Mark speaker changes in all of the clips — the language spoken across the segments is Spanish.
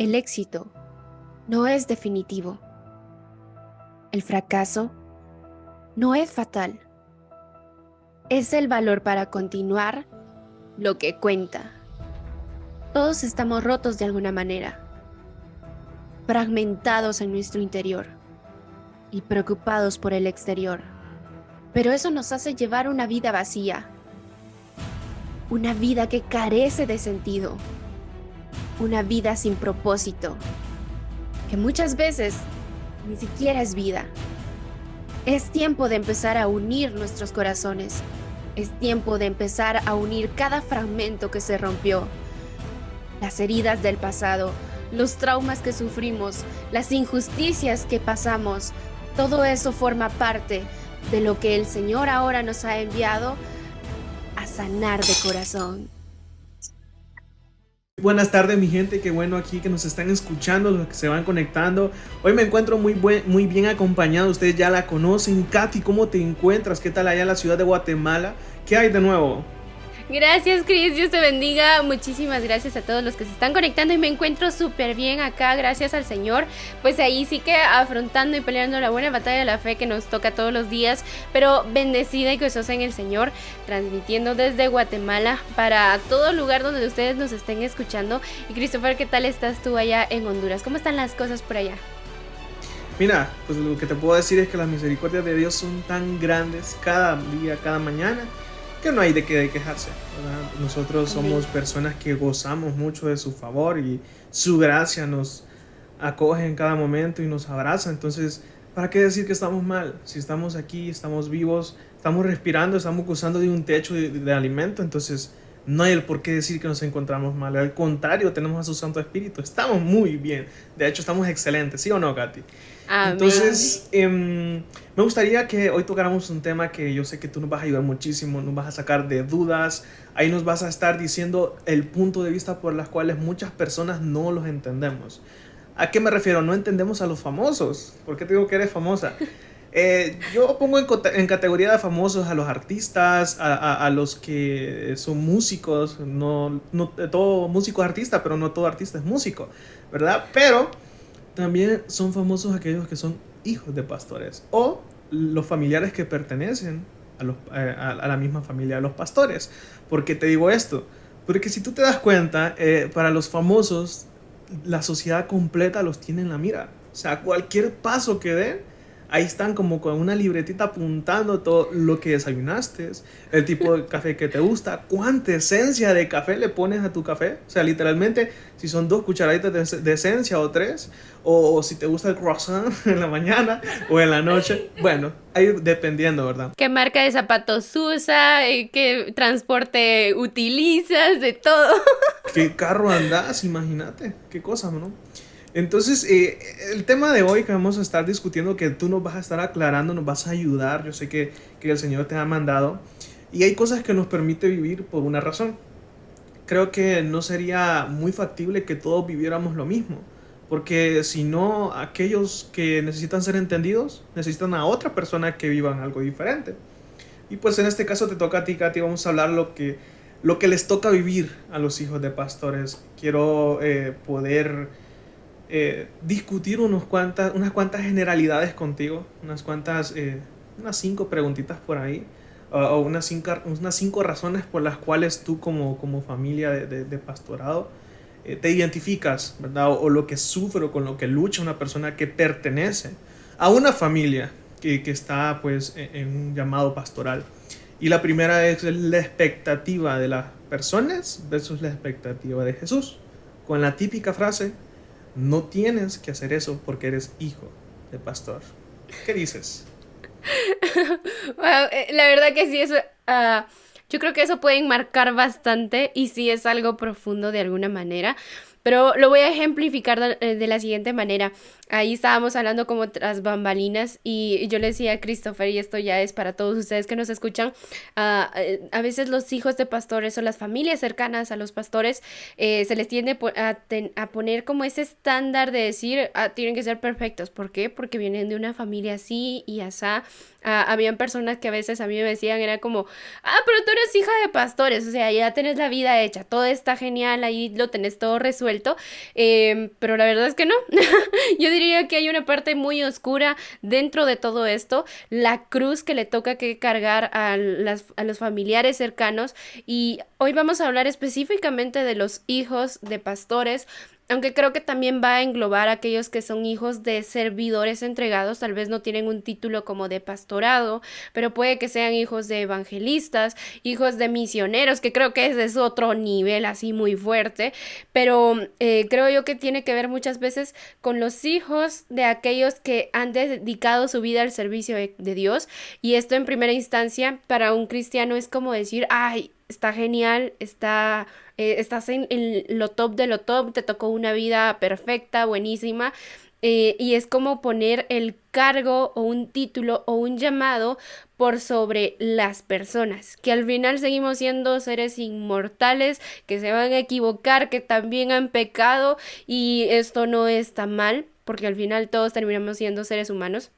Speaker 1: El éxito no es definitivo. El fracaso no es fatal. Es el valor para continuar lo que cuenta. Todos estamos rotos de alguna manera, fragmentados en nuestro interior y preocupados por el exterior. Pero eso nos hace llevar una vida vacía, una vida que carece de sentido, una vida sin propósito, que muchas veces ni siquiera es vida. Es tiempo de empezar a unir nuestros corazones. Es tiempo de empezar a unir cada fragmento que se rompió. Las heridas del pasado, los traumas que sufrimos, las injusticias que pasamos, todo eso forma parte de lo que el Señor ahora nos ha enviado a sanar de corazón.
Speaker 2: Buenas tardes, mi gente, qué bueno aquí que nos están escuchando, los que se van conectando. Hoy me encuentro muy bien acompañado, ustedes ya la conocen. Katy, ¿cómo te encuentras? ¿Qué tal allá en la ciudad de Guatemala? ¿Qué hay de nuevo?
Speaker 1: Gracias, Cris, Dios te bendiga. Muchísimas gracias a todos los que se están conectando y me encuentro súper bien acá, gracias al Señor. Pues ahí sí que afrontando y peleando la buena batalla de la fe que nos toca todos los días, pero bendecida y gozosa en el Señor, transmitiendo desde Guatemala para todo lugar donde ustedes nos estén escuchando. Y Christopher, ¿qué tal estás tú allá en Honduras? ¿Cómo están las cosas por allá?
Speaker 2: Mira, pues lo que te puedo decir es que las misericordias de Dios son tan grandes cada día, cada mañana, que no hay de qué quejarse, ¿verdad? Nosotros somos personas que gozamos mucho de su favor y su gracia nos acoge en cada momento y nos abraza. Entonces, ¿para qué decir que estamos mal? Si estamos aquí, estamos vivos, estamos respirando, estamos gozando de un techo de alimento, entonces no hay el por qué decir que nos encontramos mal. Al contrario, tenemos a su Santo Espíritu, estamos muy bien. De hecho, estamos excelentes, ¿sí o no, Katy?
Speaker 1: Amén.
Speaker 2: Entonces, me gustaría que hoy tocáramos un tema que yo sé que tú nos vas a ayudar muchísimo, nos vas a sacar de dudas, ahí nos vas a estar diciendo el punto de vista por las cuales muchas personas no los entendemos. ¿A qué me refiero? No entendemos a los famosos. ¿Por qué te digo que eres famosa? Yo pongo en categoría de famosos a los artistas, a los que son músicos. No todo músico es artista, pero no todo artista es músico, ¿verdad? Pero también son famosos aquellos que son hijos de pastores o los familiares que pertenecen a la misma familia de los pastores. ¿Por qué te digo esto? Porque si tú te das cuenta, para los famosos, la sociedad completa los tiene en la mira. O sea, cualquier paso que den, ahí están como con una libretita apuntando todo lo que desayunaste, el tipo de café que te gusta, cuánta esencia de café le pones a tu café. O sea, literalmente, si son 2 cucharaditas de esencia o 3, o si te gusta el croissant en la mañana o en la noche, bueno, ahí dependiendo, ¿verdad?
Speaker 1: ¿Qué marca de zapatos usa? ¿Qué transporte utilizas? De todo.
Speaker 2: ¿Qué carro andas? Imagínate, qué cosa, ¿no? Entonces, el tema de hoy que vamos a estar discutiendo, que tú nos vas a estar aclarando, nos vas a ayudar, yo sé que el Señor te ha mandado, y hay cosas que nos permite vivir por una razón. Creo que no sería muy factible que todos viviéramos lo mismo, porque si no, aquellos que necesitan ser entendidos, necesitan a otra persona que vivan algo diferente. Y pues en este caso te toca a ti, Katy, vamos a hablar lo que les toca vivir a los hijos de pastores. Quiero poder discutir unas cuantas generalidades contigo, unas 5 preguntitas por ahí, o unas cinco razones por las cuales tú como familia de pastorado te identificas, ¿verdad? O lo que sufre o con lo que lucha una persona que pertenece a una familia que está pues en un llamado pastoral. Y la primera es la expectativa de las personas versus la expectativa de Jesús. Con la típica frase: no tienes que hacer eso porque eres hijo de pastor. ¿Qué dices?
Speaker 1: Wow, la verdad que sí, eso, yo creo que eso puede enmarcar bastante y sí es algo profundo de alguna manera, pero lo voy a ejemplificar de la siguiente manera. Ahí estábamos hablando como tras bambalinas y yo le decía a Christopher, y esto ya es para todos ustedes que nos escuchan, a veces los hijos de pastores o las familias cercanas a los pastores se les tiende a poner como ese estándar de decir, tienen que ser perfectos. ¿Por qué? Porque vienen de una familia así y asá. Habían personas que a veces a mí me decían, era como, pero tú eres hija de pastores, o sea, ya tenés la vida hecha, todo está genial, ahí lo tenés todo resuelto, resuelto, pero la verdad es que no. Yo diría que hay una parte muy oscura dentro de todo esto, la cruz que le toca que cargar a los familiares cercanos, y hoy vamos a hablar específicamente de los hijos de pastores, aunque creo que también va a englobar a aquellos que son hijos de servidores entregados, tal vez no tienen un título como de pastorado, pero puede que sean hijos de evangelistas, hijos de misioneros, que creo que ese es otro nivel así muy fuerte, pero creo yo que tiene que ver muchas veces con los hijos de aquellos que han dedicado su vida al servicio de Dios, y esto en primera instancia para un cristiano es como decir, ay, está genial, estás en lo top de lo top, te tocó una vida perfecta, buenísima, y es como poner el cargo o un título o un llamado por sobre las personas, que al final seguimos siendo seres inmortales, que se van a equivocar, que también han pecado, y esto no está mal, porque al final todos terminamos siendo seres humanos.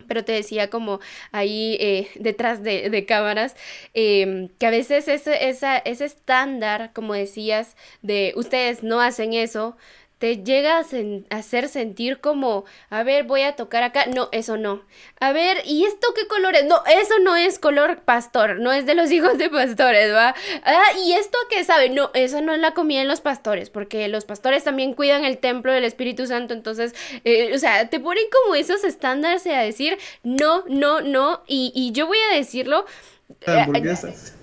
Speaker 1: Pero te decía como ahí detrás de cámaras, que a veces ese estándar, como decías, de ustedes no hacen eso, te llega a hacer sentir como, a ver, voy a tocar acá, no, eso no. A ver, ¿y esto qué color es? No, eso no es color pastor, no es de los hijos de pastores, ¿va? Ah, ¿y esto qué sabe? No, eso no es la comida de los pastores, porque los pastores también cuidan el templo del Espíritu Santo, entonces, o sea, te ponen como esos estándares a decir, no, no, no, y yo voy a decirlo.
Speaker 2: Hamburguesas.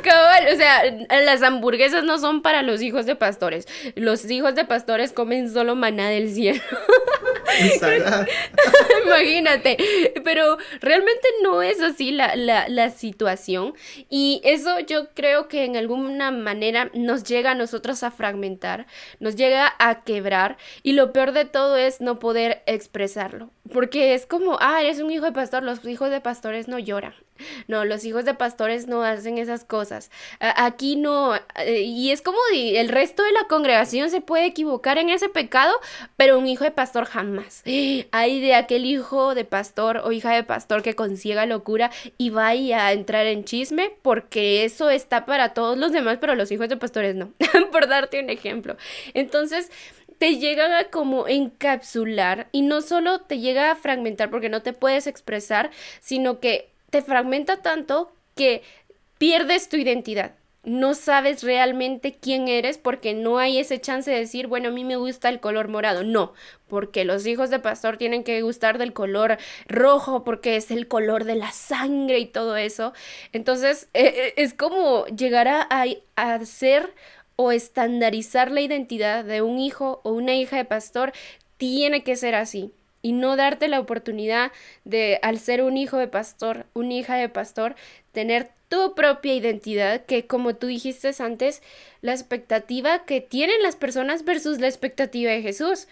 Speaker 1: Cabal, o sea, las hamburguesas no son para los hijos de pastores. Los hijos de pastores comen solo maná del cielo.
Speaker 2: Ensalada.
Speaker 1: Imagínate, pero realmente no es así la situación, y eso yo creo que en alguna manera nos llega a nosotros a fragmentar, nos llega a quebrar, y lo peor de todo es no poder expresarlo, porque es como, eres un hijo de pastor, los hijos de pastores no lloran. No, los hijos de pastores no hacen esas cosas. Aquí no, y es como el resto de la congregación se puede equivocar en ese pecado, pero un hijo de pastor jamás. Hay de aquel hijo de pastor o hija de pastor que consiga locura y vaya a entrar en chisme, porque eso está para todos los demás, pero los hijos de pastores no, por darte un ejemplo. Entonces, te llega a como encapsular, y no solo te llega a fragmentar porque no te puedes expresar, sino que te fragmenta tanto que pierdes tu identidad. No sabes realmente quién eres, porque no hay ese chance de decir, bueno, a mí me gusta el color morado. No, porque los hijos de pastor tienen que gustar del color rojo, porque es el color de la sangre y todo eso. Entonces, es como llegar a ser o estandarizar la identidad de un hijo o una hija de pastor. Tiene que ser así, y no darte la oportunidad de, al ser un hijo de pastor, una hija de pastor, tener tu propia identidad, que como tú dijiste antes, la expectativa que tienen las personas versus la expectativa de Jesús.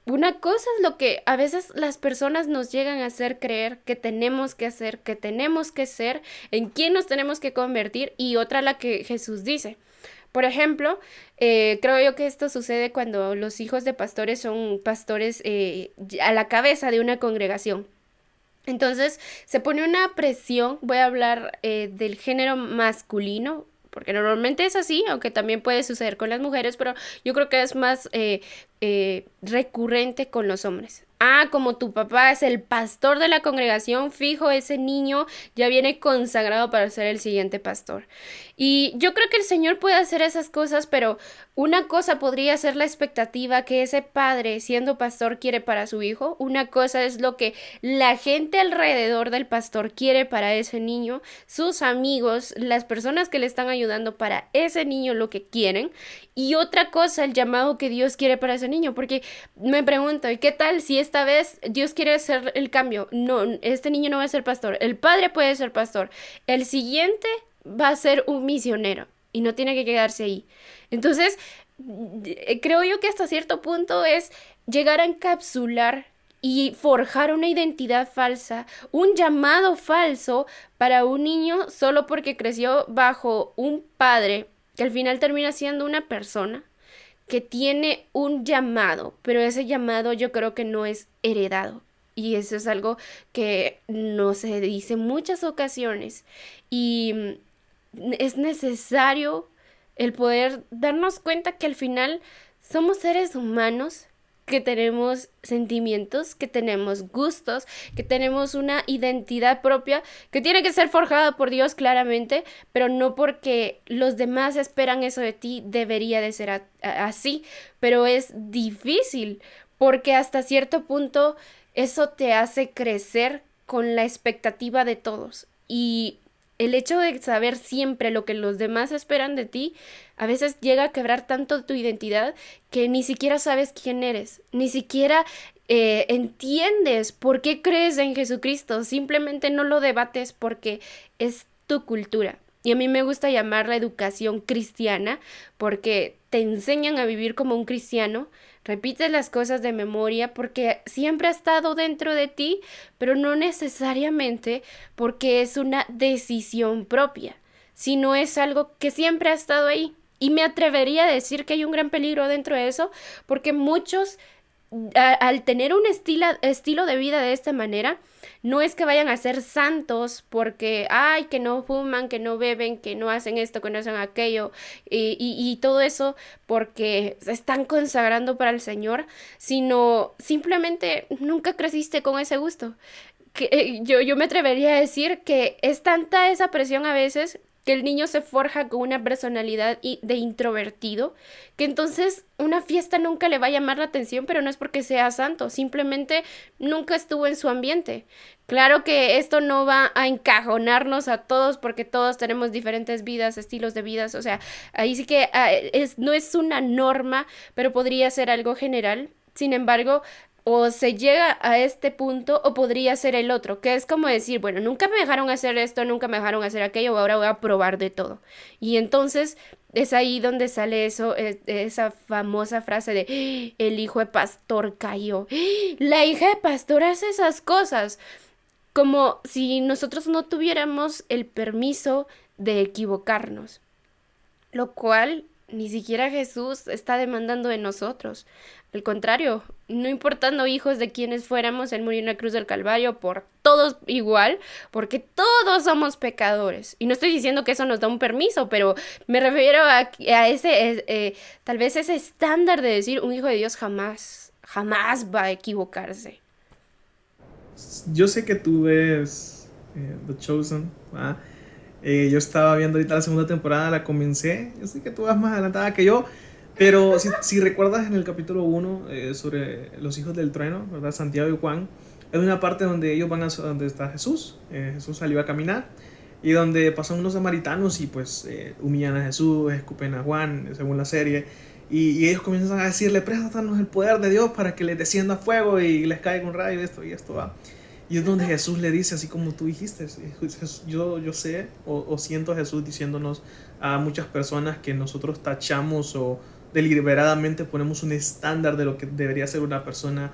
Speaker 1: Una cosa es lo que a veces las personas nos llegan a hacer creer que tenemos que hacer, que tenemos que ser, en quién nos tenemos que convertir, y otra la que Jesús dice. Por ejemplo, creo yo que esto sucede cuando los hijos de pastores son pastores a la cabeza de una congregación. Entonces se pone una presión, voy a hablar del género masculino, porque normalmente es así, aunque también puede suceder con las mujeres, pero yo creo que es más recurrente con los hombres. Como tu papá es el pastor de la congregación, fijo, ese niño ya viene consagrado para ser el siguiente pastor. Y yo creo que el Señor puede hacer esas cosas, pero una cosa podría ser la expectativa que ese padre, siendo pastor, quiere para su hijo. Una cosa es lo que la gente alrededor del pastor quiere para ese niño, sus amigos, las personas que le están ayudando para ese niño, lo que quieren. Y otra cosa, el llamado que Dios quiere para ese niño, porque me pregunto, ¿y qué tal si esta vez Dios quiere hacer el cambio? No, este niño no va a ser pastor, el padre puede ser pastor, el siguiente va a ser un misionero, y no tiene que quedarse ahí. Entonces, creo yo que hasta cierto punto es llegar a encapsular y forjar una identidad falsa, un llamado falso para un niño solo porque creció bajo un padre que al final termina siendo una persona que tiene un llamado, pero ese llamado yo creo que no es heredado. Y eso es algo que no se dice en muchas ocasiones. Y es necesario el poder darnos cuenta que al final somos seres humanos, que tenemos sentimientos, que tenemos gustos, que tenemos una identidad propia que tiene que ser forjada por Dios claramente, pero no porque los demás esperan eso de ti debería de ser así, pero es difícil porque hasta cierto punto eso te hace crecer con la expectativa de todos y el hecho de saber siempre lo que los demás esperan de ti a veces llega a quebrar tanto tu identidad que ni siquiera sabes quién eres, ni siquiera entiendes por qué crees en Jesucristo, simplemente no lo debates porque es tu cultura. Y a mí me gusta llamarla educación cristiana porque te enseñan a vivir como un cristiano, repites las cosas de memoria porque siempre ha estado dentro de ti, pero no necesariamente porque es una decisión propia, sino es algo que siempre ha estado ahí. Y me atrevería a decir que hay un gran peligro dentro de eso, porque muchos, al tener un estilo de vida de esta manera, no es que vayan a ser santos porque, ay, que no fuman, que no beben, que no hacen esto, que no hacen aquello, y todo eso porque se están consagrando para el Señor, sino simplemente nunca creciste con ese gusto. Yo me atrevería a decir que es tanta esa presión a veces que el niño se forja con una personalidad de introvertido, que entonces una fiesta nunca le va a llamar la atención, pero no es porque sea santo, simplemente nunca estuvo en su ambiente. Claro que esto no va a encajonarnos a todos porque todos tenemos diferentes vidas, estilos de vidas, o sea, ahí sí que no es una norma, pero podría ser algo general. Sin embargo, o se llega a este punto o podría ser el otro, que es como decir, bueno, nunca me dejaron hacer esto, nunca me dejaron hacer aquello, ahora voy a probar de todo. Y entonces es ahí donde sale eso, esa famosa frase de el hijo de pastor cayó. La hija de pastor hace esas cosas, como si nosotros no tuviéramos el permiso de equivocarnos, lo cual ni siquiera Jesús está demandando de nosotros. Al contrario, no importando hijos de quienes fuéramos, Él murió en la cruz del Calvario por todos igual, porque todos somos pecadores. Y no estoy diciendo que eso nos da un permiso, pero me refiero a ese, tal vez ese estándar de decir un hijo de Dios jamás, jamás va a equivocarse.
Speaker 2: Yo sé que tú ves The Chosen, ¿verdad? Yo estaba viendo ahorita la segunda temporada, la comencé. Yo sé que tú vas más adelantada que yo, pero si recuerdas en el capítulo 1 sobre los hijos del trueno, ¿verdad? Santiago y Juan, hay una parte donde ellos van a donde está Jesús. Jesús salió a caminar y donde pasan unos samaritanos y pues humillan a Jesús, escupen a Juan, según la serie. Y ellos comienzan a decirle, préstanos el poder de Dios para que les descienda fuego y les caiga un rayo, esto y esto va. Y es donde Jesús le dice, así como tú dijiste, yo sé o siento a Jesús diciéndonos a muchas personas que nosotros tachamos o deliberadamente ponemos un estándar de lo que debería ser una persona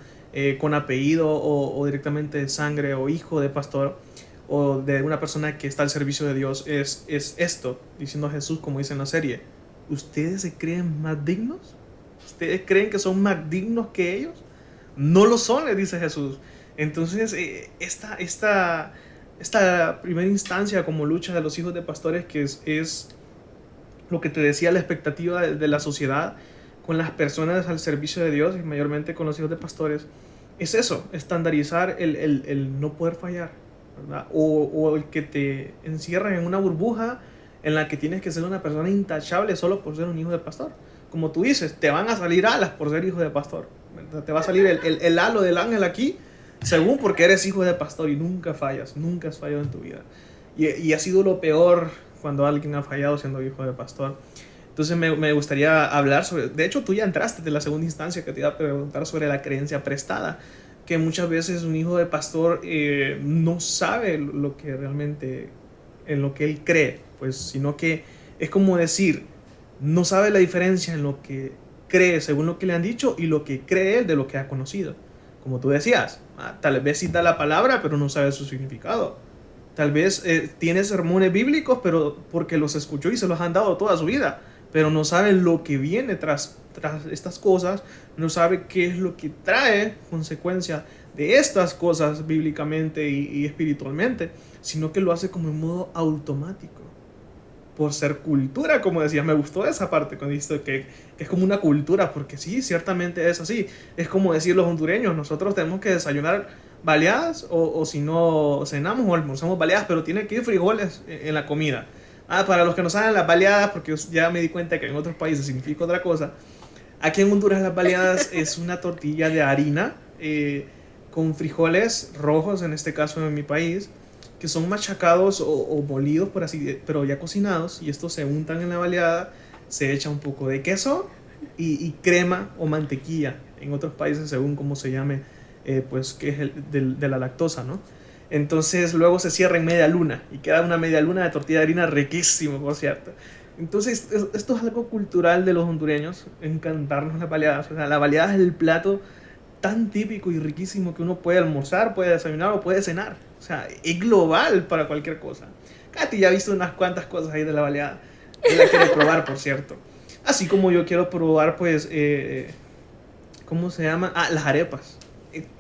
Speaker 2: con apellido o directamente de sangre o hijo de pastor o de una persona que está al servicio de Dios. Es esto, diciendo a Jesús como dice en la serie, ¿ustedes se creen más dignos? ¿Ustedes creen que son más dignos que ellos? No lo son, le dice Jesús. Entonces, esta primera instancia como lucha de los hijos de pastores, que es lo que te decía, la expectativa de la sociedad con las personas al servicio de Dios y mayormente con los hijos de pastores, es eso, estandarizar el no poder fallar, ¿verdad? O el que te encierran en una burbuja en la que tienes que ser una persona intachable solo por ser un hijo de pastor. Como tú dices, te van a salir alas por ser hijo de pastor, ¿verdad? Te va a salir el halo del ángel aquí, según porque eres hijo de pastor y nunca fallas, nunca has fallado en tu vida. Y ha sido lo peor cuando alguien ha fallado siendo hijo de pastor. Entonces me gustaría hablar sobre, de hecho tú ya entraste de la segunda instancia que te iba a preguntar sobre la creencia prestada, que muchas veces un hijo de pastor no sabe lo que realmente, en lo que él cree, pues, sino que es como decir, no sabe la diferencia en lo que cree según lo que le han dicho y lo que cree él de lo que ha conocido. Como tú decías, tal vez cita la palabra, pero no sabe su significado. Tal vez tiene sermones bíblicos, pero porque los escuchó y se los han dado toda su vida, pero no sabe lo que viene tras estas cosas, no sabe qué es lo que trae consecuencia de estas cosas bíblicamente y espiritualmente, sino que lo hace como en modo automático. por ser cultura, como decías. Me gustó esa parte cuando dijiste que es como una cultura, porque sí, ciertamente es así. Es como decir los hondureños, nosotros tenemos que desayunar baleadas o si no cenamos o almorzamos baleadas, pero tiene que ir frijoles en la comida. Ah, para los que no saben las baleadas, porque yo ya me di cuenta que en otros países significa otra cosa. Aquí en Honduras las baleadas es una tortilla de harina con frijoles rojos, en este caso en mi país, que son machacados o molidos, por así, pero ya cocinados, y estos se untan en la baleada, se echa un poco de queso y crema o mantequilla, en otros países según cómo se llame, pues que es de la lactosa, ¿no? Entonces luego se cierra en media luna y queda una media luna de tortilla de harina riquísimo, por cierto. Entonces esto es algo cultural de los hondureños, encantarnos las baleadas. O sea, la baleada es el plato tan típico y riquísimo que uno puede almorzar, puede desayunar o puede cenar. O sea, es global para cualquier cosa. Katy ya ha visto unas cuantas cosas ahí de la baleada. Él la quiere probar, por cierto. Así como yo quiero probar, pues, ¿cómo se llama? Ah, las arepas.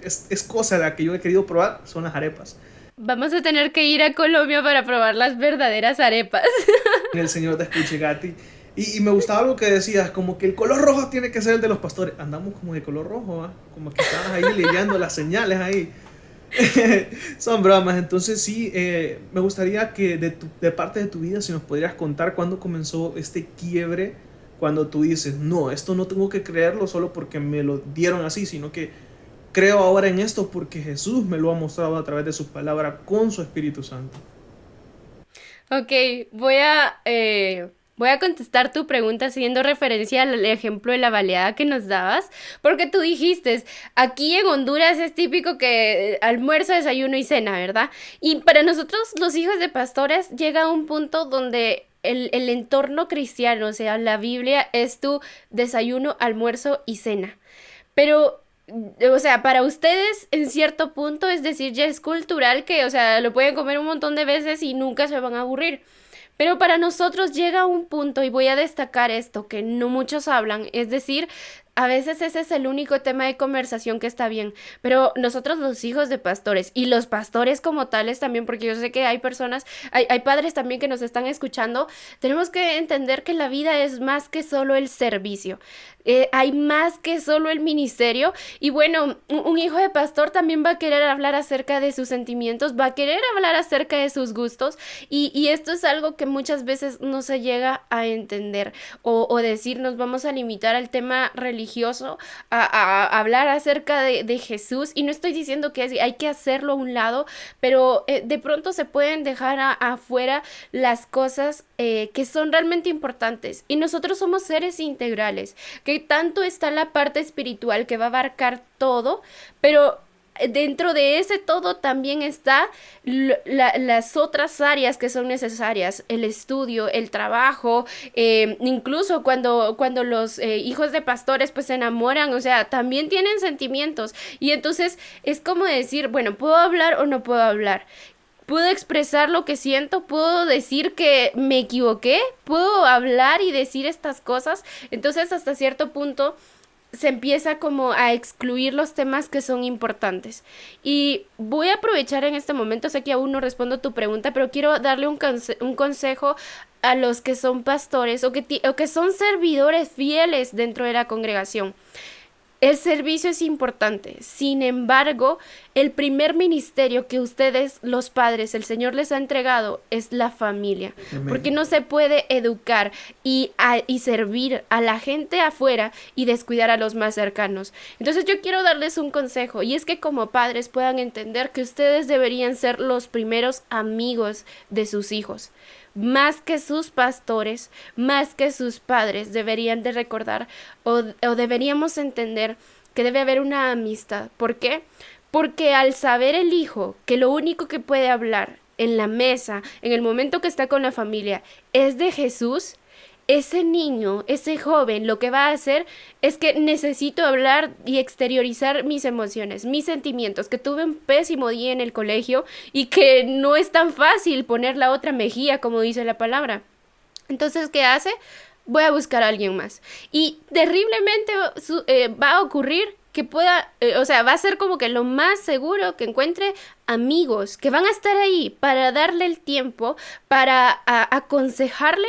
Speaker 2: Es cosa la que yo he querido probar, son las arepas.
Speaker 1: Vamos a tener que ir a Colombia para probar las verdaderas arepas.
Speaker 2: El señor de Escuchegati. Y me gustaba algo que decías, como que el color rojo tiene que ser el de los pastores. Andamos como de color rojo, ¿va? Como que estabas ahí leyendo las señales ahí. Son bromas. Entonces sí, me gustaría que de parte de tu vida, si nos podrías contar cuándo comenzó este quiebre, cuando tú dices, no, esto no tengo que creerlo solo porque me lo dieron así, sino que creo ahora en esto porque Jesús me lo ha mostrado a través de su palabra con su Espíritu Santo.
Speaker 1: Ok, voy a contestar tu pregunta haciendo referencia al ejemplo de la baleada que nos dabas, porque tú dijiste, aquí en Honduras es típico que almuerzo, desayuno y cena, ¿verdad? Y para nosotros los hijos de pastores llega un punto donde el entorno cristiano, o sea, la Biblia es tu desayuno, almuerzo y cena. Pero, o sea, para ustedes en cierto punto, es decir, ya es cultural que, o sea, lo pueden comer un montón de veces y nunca se van a aburrir. Pero para nosotros llega un punto, y voy a destacar esto, que no muchos hablan, es decir, a veces ese es el único tema de conversación que está bien, pero nosotros los hijos de pastores y los pastores como tales también, porque yo sé que hay personas, hay padres también que nos están escuchando, tenemos que entender que la vida es más que solo el servicio, hay más que solo el ministerio, y bueno, un hijo de pastor también va a querer hablar acerca de sus sentimientos, va a querer hablar acerca de sus gustos, y esto es algo que muchas veces no se llega a entender, o decir nos vamos a limitar al tema religioso, a hablar acerca de Jesús, y no estoy diciendo que hay que hacerlo a un lado, pero de pronto se pueden dejar afuera las cosas que son realmente importantes, y nosotros somos seres integrales, que tanto está la parte espiritual que va a abarcar todo, pero dentro de ese todo también está las otras áreas que son necesarias, el estudio, el trabajo, incluso cuando los hijos de pastores pues se enamoran, o sea, también tienen sentimientos, y entonces es como decir, bueno, ¿puedo hablar o no puedo hablar? ¿Puedo expresar lo que siento? ¿Puedo decir que me equivoqué? ¿Puedo hablar y decir estas cosas? Entonces, hasta cierto punto se empieza como a excluir los temas que son importantes. Y voy a aprovechar en este momento, sé que aún no respondo a tu pregunta, pero quiero darle un consejo a los que son pastores o que son servidores fieles dentro de la congregación. El servicio es importante, sin embargo, el primer ministerio que ustedes, los padres, el Señor les ha entregado es la familia, porque
Speaker 2: Amén.
Speaker 1: no se puede educar y servir a la gente afuera y descuidar a los más cercanos. Entonces yo quiero darles un consejo, y es que como padres puedan entender que ustedes deberían ser los primeros amigos de sus hijos. Más que sus pastores, más que sus padres, deberían de recordar o deberíamos entender que debe haber una amistad. ¿Por qué? Porque al saber el hijo que lo único que puede hablar en la mesa, en el momento que está con la familia, es de Jesús, ese niño, ese joven, lo que va a hacer es que necesito hablar y exteriorizar mis emociones, mis sentimientos, que tuve un pésimo día en el colegio y que no es tan fácil poner la otra mejilla, como dice la palabra. Entonces, ¿qué hace? Voy a buscar a alguien más. Y terriblemente va a ocurrir que pueda, o sea, va a ser como que lo más seguro que encuentre amigos que van a estar ahí para darle el tiempo, para aconsejarle,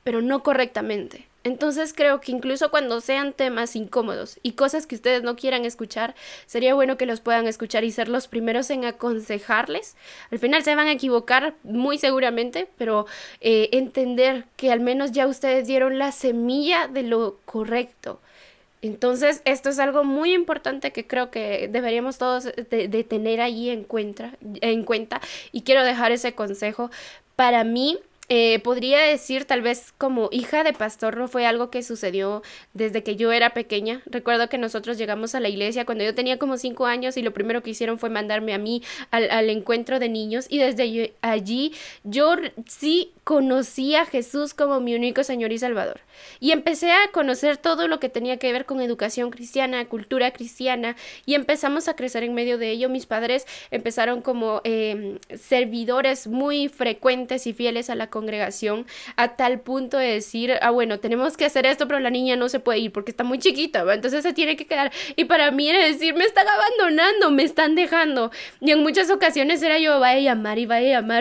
Speaker 1: pero no correctamente. Entonces creo que incluso cuando sean temas incómodos y cosas que ustedes no quieran escuchar, sería bueno que los puedan escuchar y ser los primeros en aconsejarles. Al final se van a equivocar muy seguramente, pero entender que al menos ya ustedes dieron la semilla de lo correcto. Entonces, esto es algo muy importante que creo que deberíamos todos de tener ahí en cuenta, y quiero dejar ese consejo. Para mí, podría decir, tal vez como hija de pastor, no fue algo que sucedió desde que yo era pequeña. Recuerdo que nosotros llegamos a la iglesia cuando yo tenía como 5 años y lo primero que hicieron fue mandarme a mí al encuentro de niños, y desde allí yo sí conocí a Jesús como mi único Señor y Salvador. Y empecé a conocer todo lo que tenía que ver con educación cristiana, cultura cristiana, y empezamos a crecer en medio de ello. Mis padres empezaron como servidores muy frecuentes y fieles a la congregación, a tal punto de decir, bueno, tenemos que hacer esto, pero la niña no se puede ir porque está muy chiquita, ¿va? Entonces se tiene que quedar. Y para mí era decir, me están abandonando, me están dejando. Y en muchas ocasiones era yo, vaya a llamar,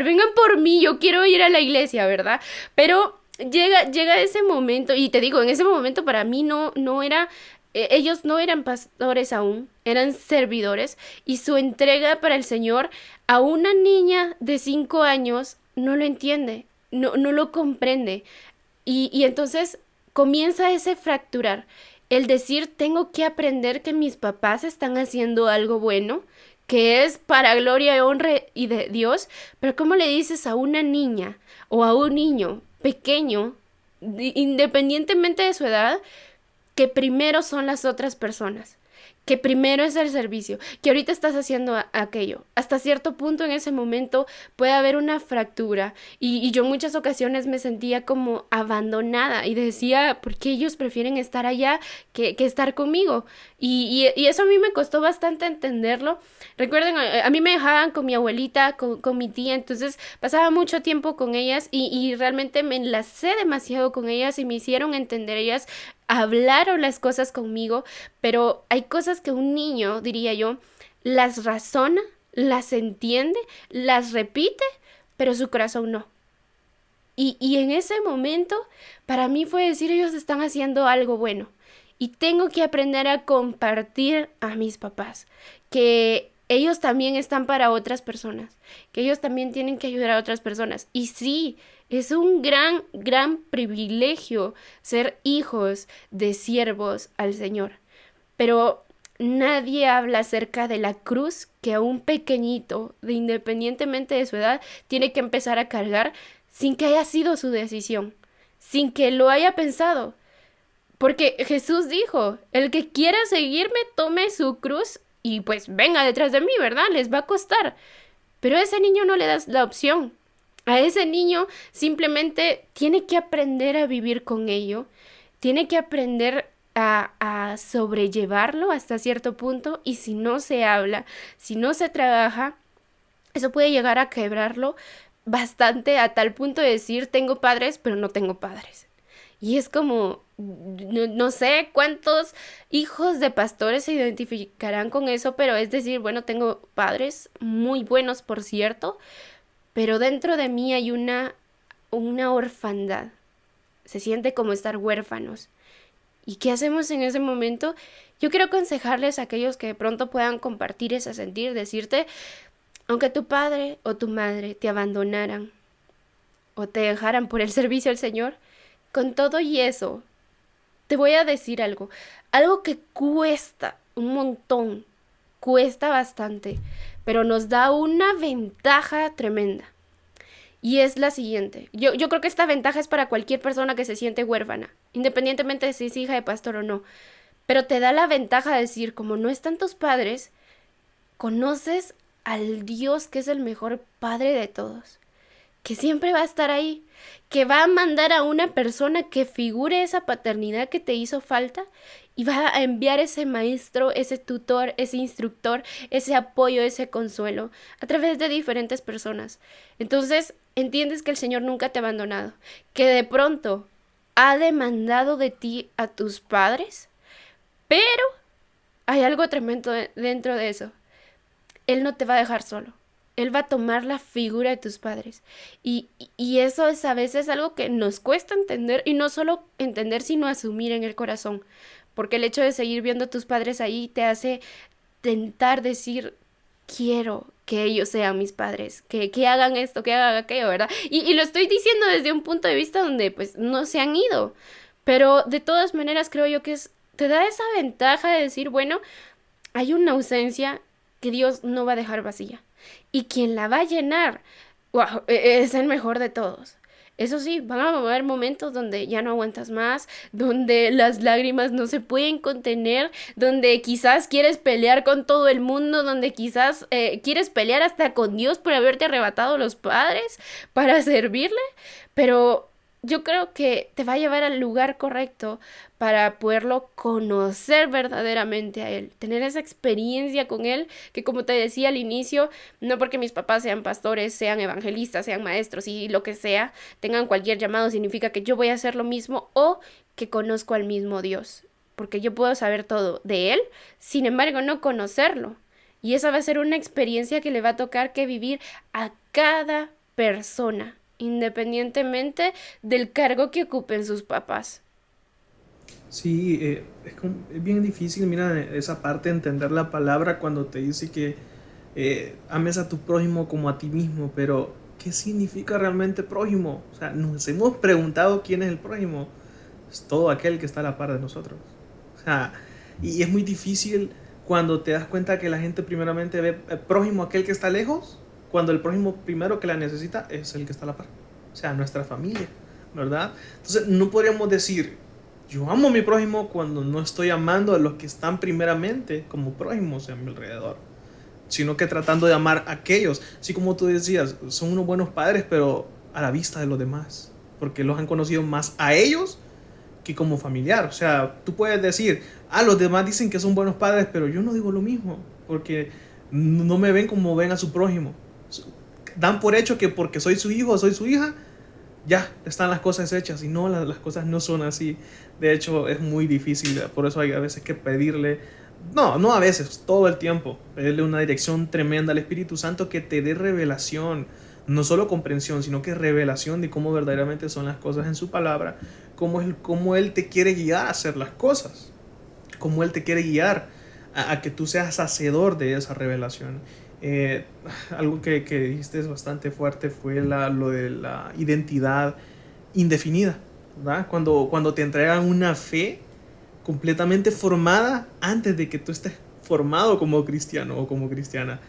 Speaker 1: vengan por mí, yo quiero ir a la iglesia, ¿verdad? Pero llega ese momento, y te digo, en ese momento para mí no era, ellos no eran pastores aún, eran servidores, y su entrega para el Señor a una niña de 5 años no lo entiende, no lo comprende, y entonces comienza ese fracturar, el decir, tengo que aprender que mis papás están haciendo algo bueno, que es para gloria y honra y de Dios, pero ¿cómo le dices a una niña o a un niño pequeño, independientemente de su edad, que primero son las otras personas, que primero es el servicio, que ahorita estás haciendo aquello? Hasta cierto punto en ese momento puede haber una fractura, y yo en muchas ocasiones me sentía como abandonada y decía, ¿por qué ellos prefieren estar allá que estar conmigo? Y eso a mí me costó bastante entenderlo. Recuerden, a mí me dejaban con mi abuelita, con mi tía, entonces pasaba mucho tiempo con ellas, y realmente me enlacé demasiado con ellas y me hicieron entender. Ellas hablaron las cosas conmigo, pero hay cosas que un niño, diría yo, las razona, las entiende, las repite, pero su corazón no. Y en ese momento, para mí fue decir, ellos están haciendo algo bueno. Y tengo que aprender a compartir a mis papás, que ellos también están para otras personas, que ellos también tienen que ayudar a otras personas. Y sí, es un gran privilegio ser hijos de siervos al Señor. Pero nadie habla acerca de la cruz que a un pequeñito, independientemente de su edad, tiene que empezar a cargar sin que haya sido su decisión, sin que lo haya pensado. Porque Jesús dijo, el que quiera seguirme, tome su cruz y pues venga detrás de mí, ¿verdad? Les va a costar. Pero a ese niño no le das la opción. A ese niño simplemente tiene que aprender a vivir con ello, tiene que aprender a sobrellevarlo hasta cierto punto, y si no se habla, si no se trabaja, eso puede llegar a quebrarlo bastante, a tal punto de decir, tengo padres, pero no tengo padres. Y es como, no sé cuántos hijos de pastores se identificarán con eso, pero es decir, bueno, tengo padres muy buenos, por cierto, pero dentro de mí hay una orfandad. Se siente como estar huérfanos. ¿Y qué hacemos en ese momento? Yo quiero aconsejarles a aquellos que de pronto puedan compartir ese sentir, decirte, aunque tu padre o tu madre te abandonaran o te dejaran por el servicio al Señor, con todo y eso, te voy a decir algo que cuesta un montón, cuesta bastante, pero nos da una ventaja tremenda. Y es la siguiente. Yo creo que esta ventaja es para cualquier persona que se siente huérfana, independientemente de si es hija de pastor o no. Pero te da la ventaja de decir, como no están tus padres, conoces al Dios que es el mejor padre de todos, que siempre va a estar ahí, que va a mandar a una persona que figure esa paternidad que te hizo falta, y va a enviar ese maestro, ese tutor, ese instructor, ese apoyo, ese consuelo a través de diferentes personas. Entonces, entiendes que el Señor nunca te ha abandonado, que de pronto ha demandado de ti a tus padres, pero hay algo tremendo dentro de eso. Él no te va a dejar solo. Él va a tomar la figura de tus padres. Y eso es a veces algo que nos cuesta entender, y no solo entender, sino asumir en el corazón. Porque el hecho de seguir viendo a tus padres ahí te hace tentar decir, quiero que ellos sean mis padres, que hagan esto, que hagan aquello, ¿verdad? Y lo estoy diciendo desde un punto de vista donde pues no se han ido. Pero de todas maneras creo yo que te da esa ventaja de decir, bueno, hay una ausencia que Dios no va a dejar vacía. Y quien la va a llenar, wow, es el mejor de todos. Eso sí, van a haber momentos donde ya no aguantas más, donde las lágrimas no se pueden contener, donde quizás quieres pelear con todo el mundo, donde quizás quieres pelear hasta con Dios por haberte arrebatado los padres para servirle, pero yo creo que te va a llevar al lugar correcto para poderlo conocer verdaderamente a Él, tener esa experiencia con Él, que como te decía al inicio, no porque mis papás sean pastores, sean evangelistas, sean maestros y lo que sea, tengan cualquier llamado, significa que yo voy a hacer lo mismo o que conozco al mismo Dios, porque yo puedo saber todo de Él, sin embargo no conocerlo. Y esa va a ser una experiencia que le va a tocar que vivir a cada persona, independientemente del cargo que ocupen sus papás.
Speaker 2: Sí, es bien difícil, mira, esa parte de entender la palabra cuando te dice que ames a tu prójimo como a ti mismo, pero ¿qué significa realmente prójimo? O sea, nos hemos preguntado quién es el prójimo. Es todo aquel que está a la par de nosotros. O sea, y es muy difícil cuando te das cuenta que la gente primeramente ve prójimo aquel que está lejos, cuando el prójimo primero que la necesita es el que está a la par. O sea, nuestra familia, ¿verdad? Entonces, no podríamos decir, yo amo a mi prójimo cuando no estoy amando a los que están primeramente como prójimos a mi alrededor, sino que tratando de amar a aquellos. Así como tú decías, son unos buenos padres, pero a la vista de los demás, porque los han conocido más a ellos que como familiar. O sea, tú puedes decir, los demás dicen que son buenos padres, pero yo no digo lo mismo, porque no me ven como ven a su prójimo. Dan por hecho que porque soy su hijo o soy su hija, ya están las cosas hechas, y no, las cosas no son así. De hecho, es muy difícil, por eso hay a veces que pedirle, no a veces, todo el tiempo, pedirle una dirección tremenda al Espíritu Santo que te dé revelación, no solo comprensión, sino que revelación de cómo verdaderamente son las cosas en su palabra, cómo Él te quiere guiar a hacer las cosas, cómo Él te quiere guiar a que tú seas hacedor de esa revelación. Eh, Algo que dijiste es bastante fuerte fue lo de la identidad indefinida, ¿verdad? Cuando te entregan una fe completamente formada antes de que tú estés formado como cristiano o como cristiana.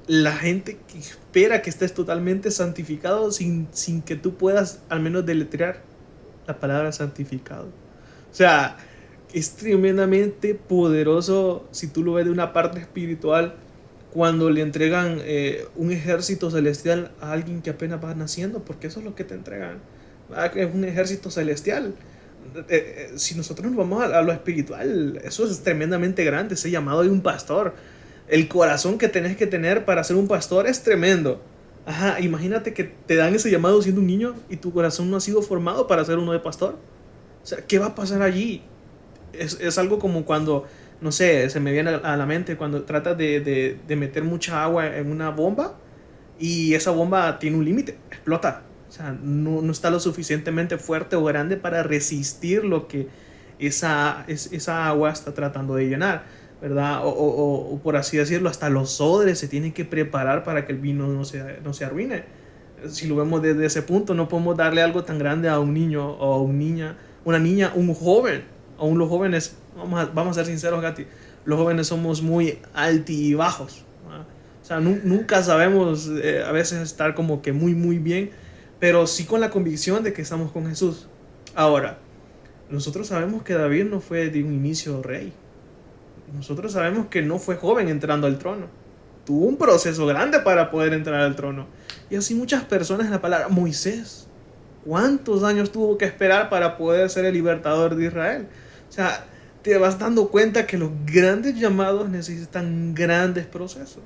Speaker 2: La gente que espera que estés totalmente santificado sin que tú puedas al menos deletrear la palabra santificado. O sea, es tremendamente poderoso si tú lo ves de una parte espiritual cuando le entregan un ejército celestial a alguien que apenas va naciendo, porque eso es lo que te entregan. Es un ejército celestial. Si nosotros nos vamos a lo espiritual, eso es tremendamente grande, ese llamado de un pastor. El corazón que tenés que tener para ser un pastor es tremendo. Ajá, imagínate que te dan ese llamado siendo un niño y tu corazón no ha sido formado para ser uno de pastor. O sea, ¿qué va a pasar allí? Es algo como cuando, no sé, se me viene a la mente cuando tratas de meter mucha agua en una bomba y esa bomba tiene un límite, explota. O sea, no está lo suficientemente fuerte o grande para resistir lo que esa agua está tratando de llenar, ¿verdad? O por así decirlo, hasta los odres se tienen que preparar para que el vino no se arruine. Si lo vemos desde ese punto, no podemos darle algo tan grande a un niño o a una niña, un joven. Aún los jóvenes, vamos a ser sinceros, Gati, los jóvenes somos muy altibajos, ¿verdad? O sea, nunca sabemos a veces estar como que muy bien, pero sí con la convicción de que estamos con Jesús. Ahora, nosotros sabemos que David no fue de un inicio rey. Nosotros sabemos que no fue joven entrando al trono. Tuvo un proceso grande para poder entrar al trono. Y así muchas personas en la palabra. Moisés, ¿cuántos años tuvo que esperar para poder ser el libertador de Israel? O sea, te vas dando cuenta que los grandes llamados necesitan grandes procesos.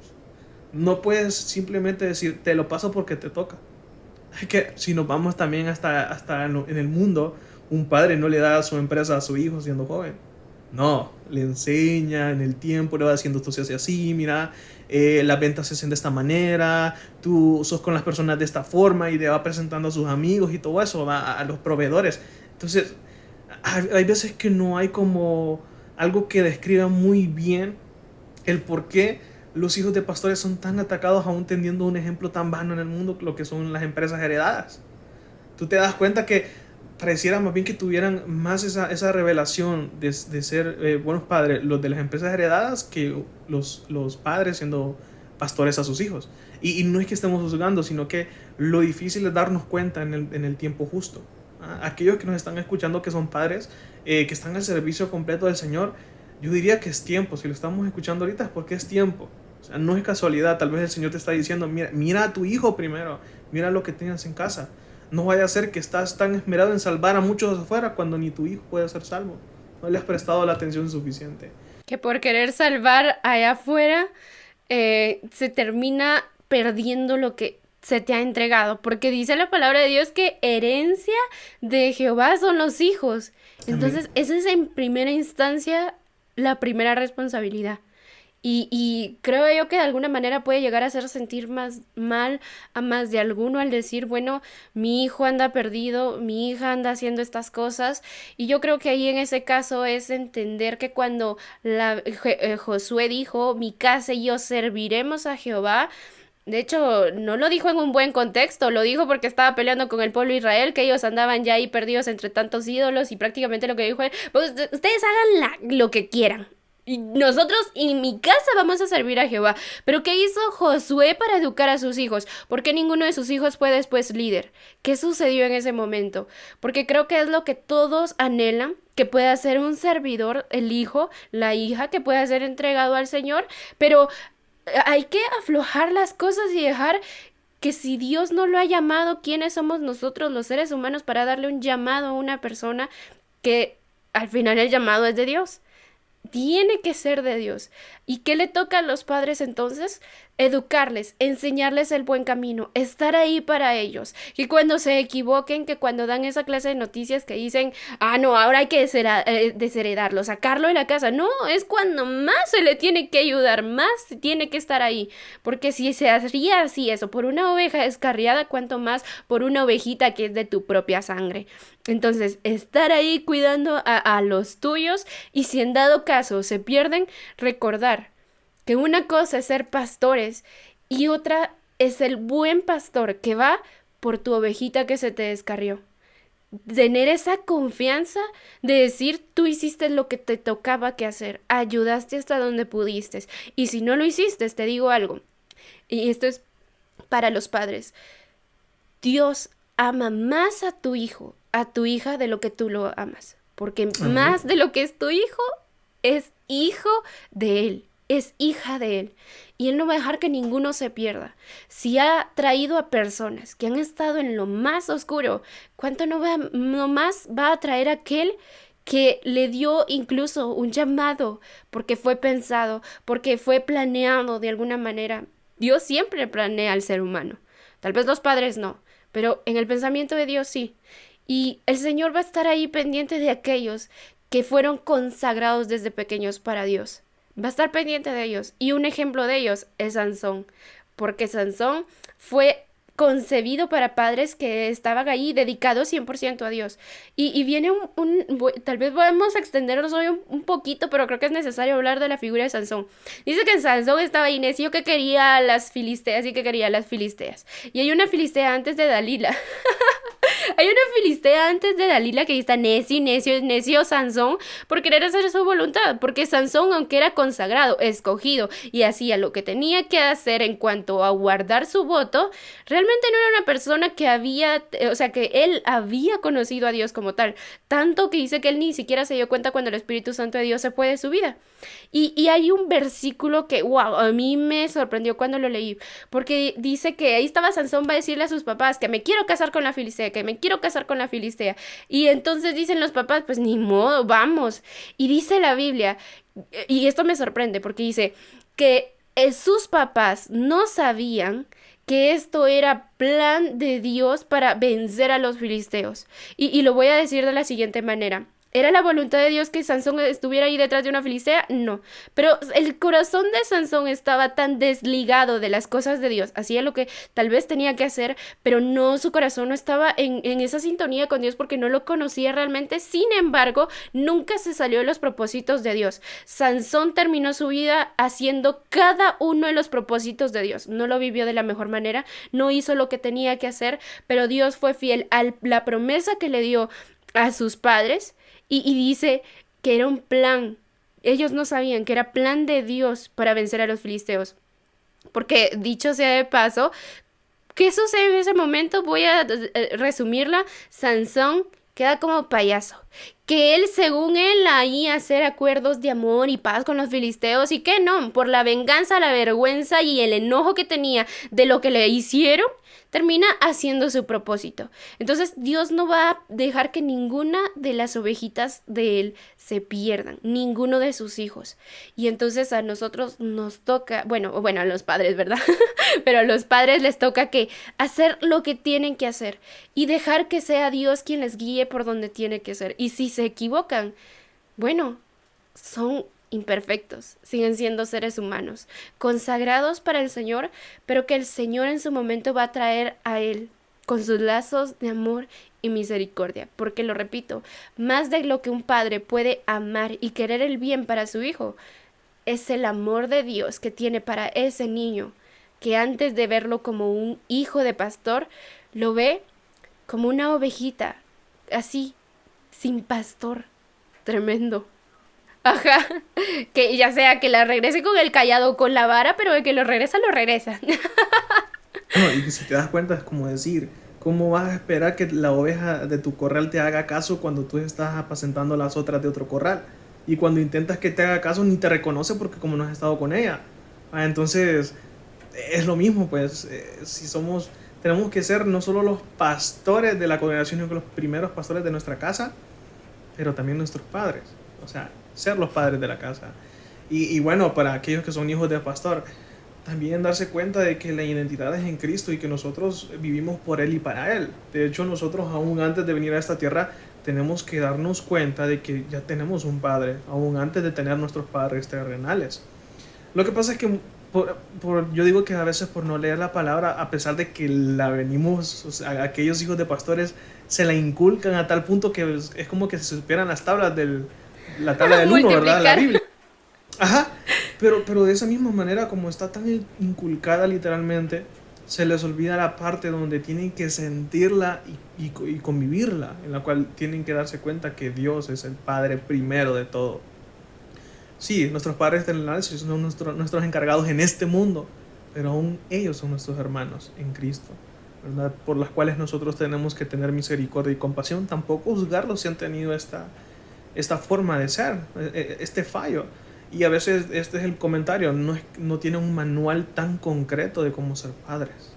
Speaker 2: No puedes simplemente decir, te lo paso porque te toca. Es que si nos vamos también hasta en el mundo, un padre no le da su empresa a su hijo siendo joven. No, le enseña en el tiempo, le va diciendo esto se hace así, mira, las ventas se hacen de esta manera, tú sos con las personas de esta forma y le va presentando a sus amigos y todo eso, va a los proveedores. Entonces, hay veces que no hay como algo que describa muy bien el por qué los hijos de pastores son tan atacados aún teniendo un ejemplo tan vano en el mundo, lo que son las empresas heredadas. Tú te das cuenta que pareciera más bien que tuvieran más esa revelación de ser buenos padres los de las empresas heredadas que los padres siendo pastores a sus hijos. Y no es que estemos juzgando, sino que lo difícil es darnos cuenta en el tiempo justo. Aquellos que nos están escuchando que son padres, que están al servicio completo del Señor, yo diría que es tiempo. Si lo estamos escuchando ahorita es porque es tiempo. O sea, no es casualidad. Tal vez el Señor te está diciendo, mira a tu hijo primero, mira lo que tienes en casa. No vaya a ser que estás tan esmerado en salvar a muchos afuera cuando ni tu hijo puede ser salvo. No le has prestado la atención suficiente.
Speaker 1: Que por querer salvar allá afuera, se termina perdiendo lo que se te ha entregado, porque dice la palabra de Dios que herencia de Jehová son los hijos.
Speaker 2: Amén.
Speaker 1: Entonces, esa es en primera instancia la primera responsabilidad. Y creo yo que de alguna manera puede llegar a hacer sentir más mal a más de alguno al decir, bueno, mi hijo anda perdido, mi hija anda haciendo estas cosas. Y yo creo que ahí en ese caso es entender que cuando Josué dijo, mi casa y yo serviremos a Jehová, de hecho, no lo dijo en un buen contexto, lo dijo porque estaba peleando con el pueblo de Israel, que ellos andaban ya ahí perdidos entre tantos ídolos y prácticamente lo que dijo es, pues ustedes hagan lo que quieran. Y nosotros y mi casa vamos a servir a Jehová. Pero ¿qué hizo Josué para educar a sus hijos? ¿Por qué ninguno de sus hijos fue después líder? ¿Qué sucedió en ese momento? Porque creo que es lo que todos anhelan, que pueda ser un servidor, el hijo, la hija, que pueda ser entregado al Señor, pero hay que aflojar las cosas y dejar que si Dios no lo ha llamado, ¿quiénes somos nosotros los seres humanos para darle un llamado a una persona que al final el llamado es de Dios? Tiene que ser de Dios. ¿Y qué le toca a los padres entonces? Educarles, enseñarles el buen camino, estar ahí para ellos. Que cuando se equivoquen, que cuando dan esa clase de noticias que dicen, ah, no, ahora hay que desheredarlo, sacarlo de la casa. No, es cuando más se le tiene que ayudar, más tiene que estar ahí. Porque si se haría así eso por una oveja descarriada, cuanto más por una ovejita que es de tu propia sangre. Entonces, estar ahí cuidando a los tuyos y si en dado caso se pierden, recordar que una cosa es ser pastores y otra es el buen pastor que va por tu ovejita que se te descarrió. Tener esa confianza de decir tú hiciste lo que te tocaba que hacer, ayudaste hasta donde pudiste. Y si no lo hiciste, te digo algo, y esto es para los padres. Dios ama más a tu hijo, a tu hija de lo que tú lo amas. Porque
Speaker 2: Amén.
Speaker 1: más de lo que es tu hijo, es hijo de él, es hija de él. Y él no va a dejar que ninguno se pierda. Si ha traído a personas que han estado en lo más oscuro, ¿cuánto no más va a traer aquel que le dio incluso un llamado porque fue pensado, porque fue planeado de alguna manera? Dios siempre planea al ser humano. Tal vez los padres no, pero en el pensamiento de Dios sí. Y el Señor va a estar ahí pendiente de aquellos que fueron consagrados desde pequeños para Dios. Va a estar pendiente de ellos. Y un ejemplo de ellos es Sansón, porque Sansón fue concebido para padres que estaban ahí dedicados 100% a Dios. Y viene tal vez podemos extendernos hoy un poquito, pero creo que es necesario hablar de la figura de Sansón. Dice que Sansón estaba ahí necio que quería a las filisteas y que quería a las filisteas. Y hay una filistea antes de Dalila. Hay una filistea antes de Dalila que está necio Sansón por querer hacer su voluntad, porque Sansón, aunque era consagrado, escogido y hacía lo que tenía que hacer en cuanto a guardar su voto, realmente no era una persona que o sea, que él había conocido a Dios como tal, tanto que dice que él ni siquiera se dio cuenta cuando el Espíritu Santo de Dios se fue de su vida. Y hay un versículo que, wow, a mí me sorprendió cuando lo leí, porque dice que ahí estaba Sansón, va a decirle a sus papás que me quiero casar con la filistea, que me quiero casar con la filistea. Y entonces dicen los papás, pues ni modo, vamos. Y dice la Biblia, y esto me sorprende, porque dice que sus papás no sabían que esto era plan de Dios para vencer a los filisteos. Y lo voy a decir de la siguiente manera. ¿Era la voluntad de Dios que Sansón estuviera ahí detrás de una filistea? No. Pero el corazón de Sansón estaba tan desligado de las cosas de Dios. Hacía lo que tal vez tenía que hacer, pero no, su corazón no estaba en esa sintonía con Dios porque no lo conocía realmente. Sin embargo, nunca se salió de los propósitos de Dios. Sansón terminó su vida haciendo cada uno de los propósitos de Dios. No lo vivió de la mejor manera, no hizo lo que tenía que hacer, pero Dios fue fiel a la promesa que le dio a sus padres. Y dice que era un plan. Ellos no sabían que era plan de Dios para vencer a los filisteos. Porque, dicho sea de paso, ¿qué sucede en ese momento? Voy a resumirla. Sansón queda como payaso. Que él, según él, ahí hacer acuerdos de amor y paz con los filisteos, y que no, por la venganza, la vergüenza y el enojo que tenía de lo que le hicieron, termina haciendo su propósito. Entonces Dios no va a dejar que ninguna de las ovejitas de él se pierdan, ninguno de sus hijos. Y entonces a nosotros nos toca, bueno, a los padres, ¿verdad? Pero a los padres les toca que hacer lo que tienen que hacer y dejar que sea Dios quien les guíe por donde tiene que ser. Y si se equivocan, bueno, son imperfectos, siguen siendo seres humanos, consagrados para el Señor, pero que el Señor en su momento va a traer a Él con sus lazos de amor y misericordia, porque lo repito, más de lo que un padre puede amar y querer el bien para su hijo, es el amor de Dios que tiene para ese niño, que antes de verlo como un hijo de pastor, lo ve como una ovejita, así, sin pastor. Tremendo. Ajá, que ya sea que la regrese con el callado o con la vara, pero el que lo regresa, lo regresa.
Speaker 2: No, y si te das cuenta es como decir, ¿cómo vas a esperar que la oveja de tu corral te haga caso cuando tú estás apacentando las otras de otro corral? Y cuando intentas que te haga caso ni te reconoce porque como no has estado con ella. Entonces es lo mismo, pues, si somos, tenemos que ser no solo los pastores de la congregación, sino que los primeros pastores de nuestra casa, pero también nuestros padres. O sea, ser los padres de la casa. Y bueno, para aquellos que son hijos de pastor, también darse cuenta de que la identidad es en Cristo y que nosotros vivimos por Él y para Él. De hecho, nosotros aún antes de venir a esta tierra tenemos que darnos cuenta de que ya tenemos un Padre, aún antes de tener nuestros padres terrenales. Lo que pasa es que yo digo que a veces por no leer la palabra, a pesar de que la venimos, o sea, aquellos hijos de pastores se la inculcan a tal punto que es como que se supieran las tablas la tabla del uno, ¿verdad? La Biblia. Ajá, pero de esa misma manera, como está tan inculcada literalmente, se les olvida la parte donde tienen que sentirla y convivirla, en la cual tienen que darse cuenta que Dios es el Padre primero de todo. Sí, nuestros padres terrenales son nuestros encargados en este mundo, pero aún ellos son nuestros hermanos en Cristo, ¿verdad? Por las cuales nosotros tenemos que tener misericordia y compasión, tampoco juzgarlos si han tenido esta forma de ser, este fallo. Y a veces este es el comentario, no tienen un manual tan concreto de cómo ser padres.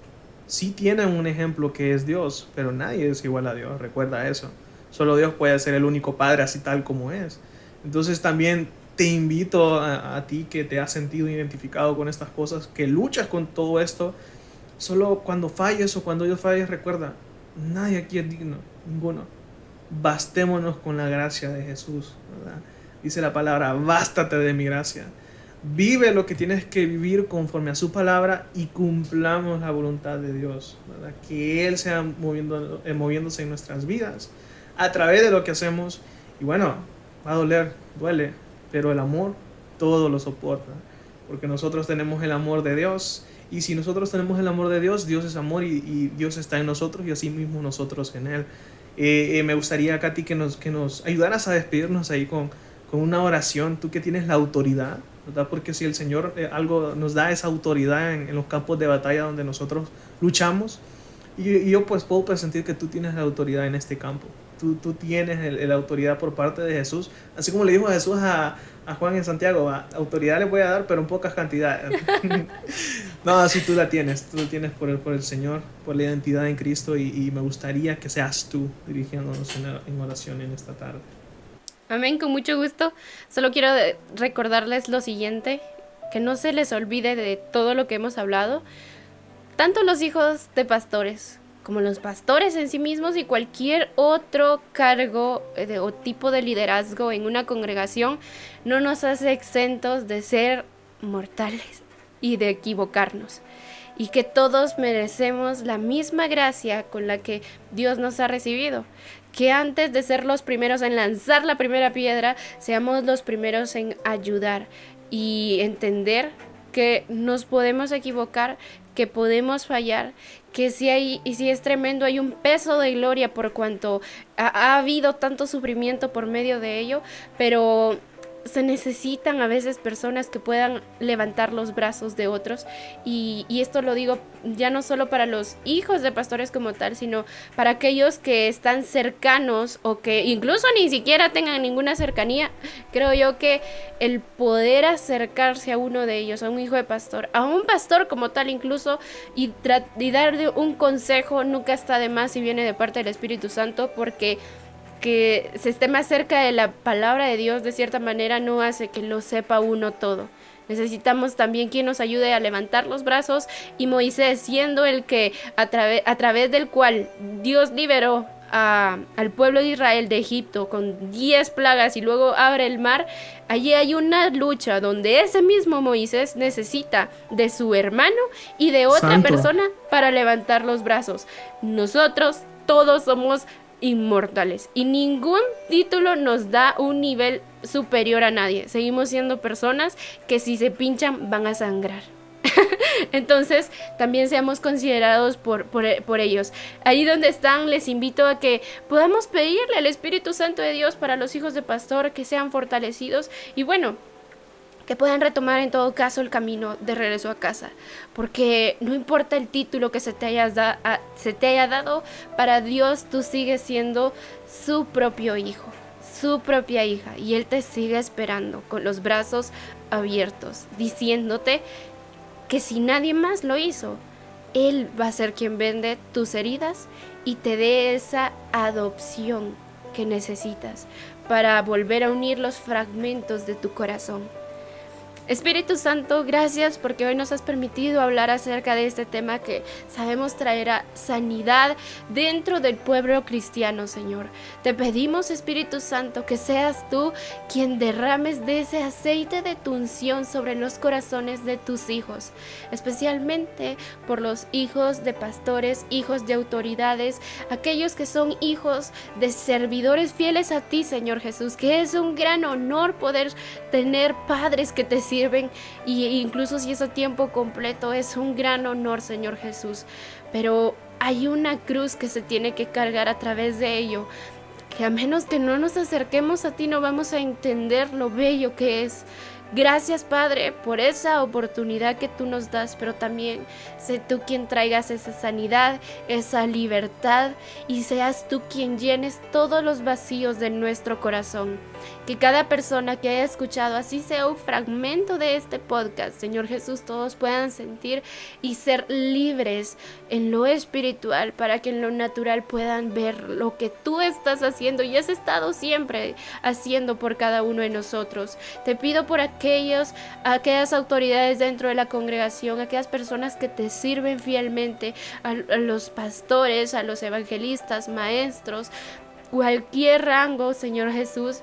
Speaker 2: Sí tienen un ejemplo que es Dios, pero nadie es igual a Dios, recuerda eso. Solo Dios puede ser el único padre así tal como es. Entonces también te invito a ti que te has sentido identificado con estas cosas, que luchas con todo esto. Solo cuando falles o cuando yo falles, recuerda, nadie aquí es digno, ninguno. Bastémonos con la gracia de Jesús, ¿verdad? Dice la palabra, bástate de mi gracia. Vive lo que tienes que vivir conforme a su palabra y cumplamos la voluntad de Dios, ¿verdad? Que Él sea moviéndose en nuestras vidas a través de lo que hacemos. Y bueno, va a doler, duele, pero el amor todo lo soporta, porque nosotros tenemos el amor de Dios. Y si nosotros tenemos el amor de Dios, Dios es amor y Dios está en nosotros y así mismo nosotros en Él. Me gustaría, Katy, que nos ayudaras a despedirnos ahí con una oración, tú que tienes la autoridad, ¿verdad? Porque si el Señor algo nos da esa autoridad en los campos de batalla donde nosotros luchamos, y yo pues puedo presentir que tú tienes la autoridad en este campo. Tú tienes la autoridad por parte de Jesús, así como le dijo Jesús a Juan en Santiago, autoridad le voy a dar, pero en pocas cantidades. No, así tú la tienes por el Señor, por la identidad en Cristo, y me gustaría que seas tú dirigiéndonos en oración en esta tarde.
Speaker 1: Amén, con mucho gusto. Solo quiero recordarles lo siguiente, que no se les olvide de todo lo que hemos hablado, tanto los hijos de pastores como los pastores en sí mismos y cualquier otro cargo o tipo de liderazgo en una congregación, no nos hace exentos de ser mortales y de equivocarnos. Y que todos merecemos la misma gracia con la que Dios nos ha recibido. Que antes de ser los primeros en lanzar la primera piedra, seamos los primeros en ayudar y entender que nos podemos equivocar, que podemos fallar, que si es tremendo, hay un peso de gloria por cuanto ha habido tanto sufrimiento por medio de ello, pero se necesitan a veces personas que puedan levantar los brazos de otros y esto lo digo ya no solo para los hijos de pastores como tal, sino para aquellos que están cercanos o que incluso ni siquiera tengan ninguna cercanía. Creo yo que el poder acercarse a uno de ellos, a un hijo de pastor, a un pastor como tal incluso, y darle un consejo nunca está de más si viene de parte del Espíritu Santo, porque que se esté más cerca de la palabra de Dios de cierta manera no hace que lo sepa uno todo. Necesitamos también quien nos ayude a levantar los brazos, y Moisés, siendo el que a través del cual Dios liberó al pueblo de Israel de Egipto con 10 plagas y luego abre el mar, allí hay una lucha donde ese mismo Moisés necesita de su hermano y de otra persona para levantar los brazos. Nosotros todos somos inmortales y ningún título nos da un nivel superior a nadie. Seguimos siendo personas que si se pinchan van a sangrar. Entonces también seamos considerados por ellos. Ahí donde están, les invito a que podamos pedirle al Espíritu Santo de Dios para los hijos de pastor, que sean fortalecidos y bueno, que puedan retomar en todo caso el camino de regreso a casa, porque no importa el título que se te haya dado, para Dios tú sigues siendo su propio hijo, su propia hija, y Él te sigue esperando con los brazos abiertos, diciéndote que si nadie más lo hizo, Él va a ser quien vende tus heridas y te dé esa adopción que necesitas para volver a unir los fragmentos de tu corazón. Espíritu Santo, gracias porque hoy nos has permitido hablar acerca de este tema que sabemos traerá sanidad dentro del pueblo cristiano, Señor. Te pedimos, Espíritu Santo, que seas tú quien derrames de ese aceite de tu unción sobre los corazones de tus hijos, especialmente por los hijos de pastores, hijos de autoridades, aquellos que son hijos de servidores fieles a ti, Señor Jesús, que es un gran honor poder tener padres que te sirven, y incluso si es a tiempo completo, es un gran honor, Señor Jesús, pero hay una cruz que se tiene que cargar a través de ello, que a menos que no nos acerquemos a ti no vamos a entender lo bello que es. Gracias, Padre, por esa oportunidad que tú nos das, pero también sé tú quien traigas esa sanidad, esa libertad, y seas tú quien llenes todos los vacíos de nuestro corazón. Que cada persona que haya escuchado, así sea un fragmento de este podcast, Señor Jesús, todos puedan sentir y ser libres en lo espiritual, para que en lo natural puedan ver lo que tú estás haciendo y has estado siempre haciendo por cada uno de nosotros. Te pido por aquellas autoridades dentro de la congregación, aquellas personas que te sirven fielmente, a los pastores, a los evangelistas, maestros, cualquier rango, Señor Jesús.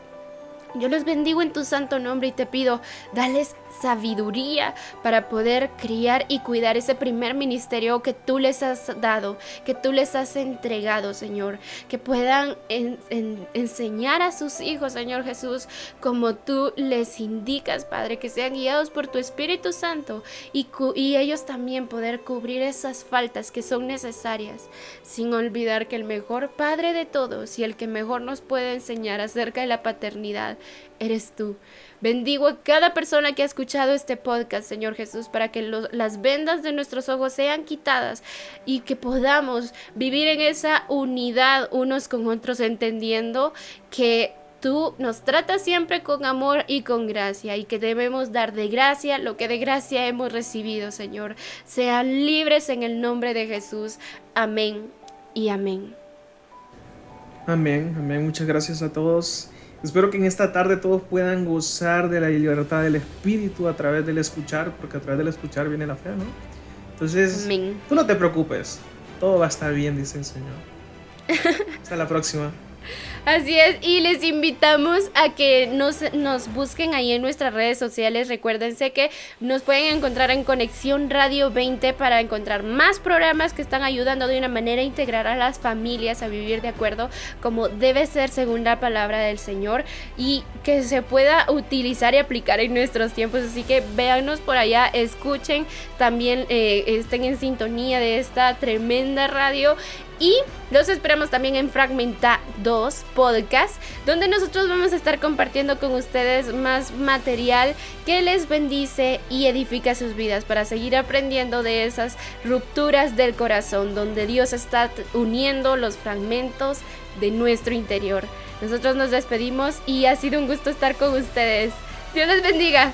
Speaker 1: Yo los bendigo en tu santo nombre y te pido, dales sabiduría para poder criar y cuidar ese primer ministerio que tú les has dado, que tú les has entregado, Señor. Que puedan enseñar a sus hijos, Señor Jesús, como tú les indicas, Padre, que sean guiados por tu Espíritu Santo y ellos también poder cubrir esas faltas que son necesarias, sin olvidar que el mejor Padre de todos y el que mejor nos puede enseñar acerca de la paternidad eres tú. Bendigo a cada persona que ha escuchado este podcast, Señor Jesús, para que las vendas de nuestros ojos sean quitadas y que podamos vivir en esa unidad unos con otros, entendiendo que tú nos tratas siempre con amor y con gracia, y que debemos dar de gracia lo que de gracia hemos recibido, Señor. Sean libres en el nombre de Jesús. Amén y amén.
Speaker 2: Amén, amén. Muchas gracias a todos. Espero que en esta tarde todos puedan gozar de la libertad del Espíritu a través del escuchar, porque a través del escuchar viene la fe, ¿no? Entonces, amén. Tú no te preocupes. todo va a estar bien, dice el Señor. Hasta la próxima.
Speaker 1: Así es, y les invitamos a que nos busquen ahí en nuestras redes sociales. Recuérdense que nos pueden encontrar en Conexión Radio 20 para encontrar más programas que están ayudando de una manera a integrar a las familias a vivir de acuerdo como debe ser según la palabra del Señor y que se pueda utilizar y aplicar en nuestros tiempos. Así que véanos por allá, escuchen, también estén en sintonía de esta tremenda radio. Y los esperamos también en Fragmentados Podcast, donde nosotros vamos a estar compartiendo con ustedes más material que les bendice y edifica sus vidas para seguir aprendiendo de esas rupturas del corazón, donde Dios está uniendo los fragmentos de nuestro interior. Nosotros nos despedimos y ha sido un gusto estar con ustedes. Dios les bendiga.